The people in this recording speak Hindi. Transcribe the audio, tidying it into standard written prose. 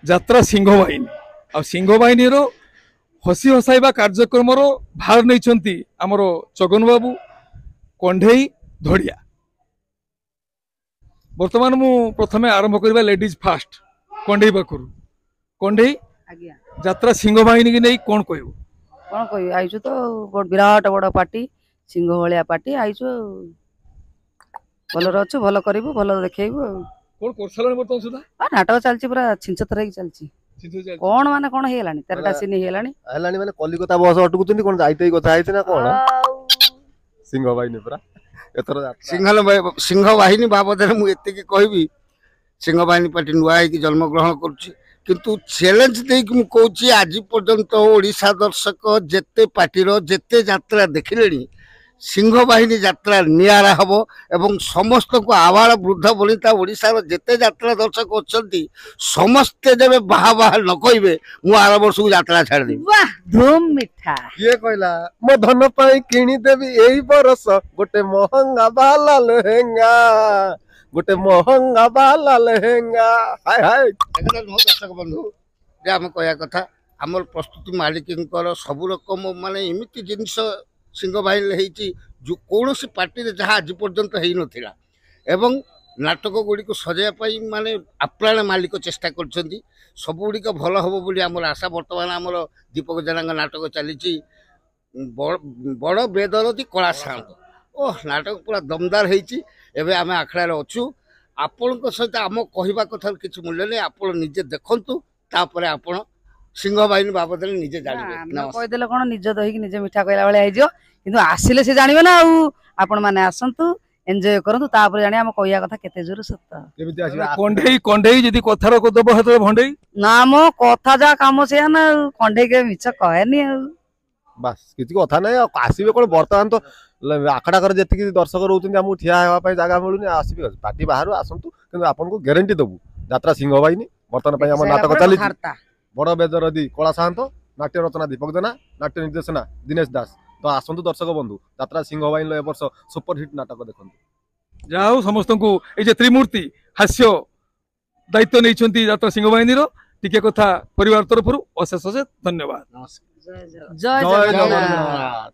যাত্রা সিংহ বাহিনী आ सिंह बाहिनी हसी हसाइबा कार्यक्रम भार नहीं आमर चगन बाबू कंढेई धड़िया। बर्तमान मु प्रथम आरंभ करबा लेडीज फास्ट कंढेई पाखरु कंढेई यात्रा सिंह बाहिनी की नहीं कौन कह आईचु तो विराट बड़ पार्टी सिंह भाया पार्टी आईचु भल अच्छु भल करू भल देखु कौन कर बर्तमान सुधा नाटक चलती पूरा छिंचतर चलती कौन माने कौन हेलानी 13टा सीन हेलानी हेलानी माने कलिकता बस अटकुतनी कोन जाइतै कथा आइते ना कोन सिंह बाहिनी पूरा एतर सिंह बाहिनी बाबद मु एते की कहबी सिंह बाहिनी पार्टी नुआ है कि जन्म ग्रहण करछि किंतु चैलेंज दे कि मु कहछि आज पर्यंत ओडिसा दर्शक जेते पार्टीर जेते यात्रा देखिलेनी सिंह बाहिनी यात्रा नियारा हबो एवं समस्त को आवार वृद्ध बनिता ओडिसार जेते यात्रा दर्शक अच्छी समस्ते जब बाहा बाहा न कहबे मु आर वर्ष को यात्रा छाड़ देबी। वाह धूम मिठा ये कहला मो धन पाई किनी देबी एई बरस गोटे महंगा बाला लहंगा गोटे महंगा बाला लहंगा हाय हाय दर्शक बंधु जे हम कहया कथा हमर प्रस्तुति मालिकंकर सब रकम माने एमिति जिंस सिंह बाहिनी जो कौन सी पार्टी जहाँ आज पर्यंत हो नाला एवं नाटक गुड़ी को सजाइवाई माने आप्राण मालिक चेष्टा कर सब गुड़िक भल हम बोली आम आशा। बर्तमान आमर दीपक जेना नाटक चली बड़ बेदरदी कला सात ओह नाटक पूरा दमदार होबे आम आखड़ार अच्छु आपण सहित आम कहवा कथा किसी मूल्य नहीं आप निजे देखु तापर आपण सिंह बाहिनी बाबद निजे जानिबे कौन निज दही निजे मिठा कहला भाई किंतु आसिले से जानिबे ना आपण माने आसंतु एंजॉय करंतु तापर जानि हम कहया कथा केते जोर सत्ता केमिति आसी कंढेई कंढेई जदी कथार को दबो हाथ भंडेई ना मो कथा जा काम से ना कंढेई के मिछ कहनी बस किछि कथा नै आसीबे कोन वर्तमान तो आखड़ा कर जेति दर्शक रहउतन हम ठिया हेबा पई जागा मिलुनी आसीबे पार्टी बाहर आसंतु किंतु आपन को गारंटी दबु यात्रा सिंह बाहिनी वर्तमान पई हम नाटक चली बड़ बेदरदी कला साहंत नाट्य रचना दीपक जेना नाट्य निर्देशना दिनेश दास तो आसंतु दर्शक बंधु यात्रा सिंह बाहिनी ए वर्ष सुपर हिट नाटक देखंतु जाओ समस्त को ए त्रिमूर्ति हास्य दायित्व नहीं यात्रा सिंह बाहिनी टिके कथा परिवार तरफ अशेष अशेष धन्यवाद। जय जगन्नाथ।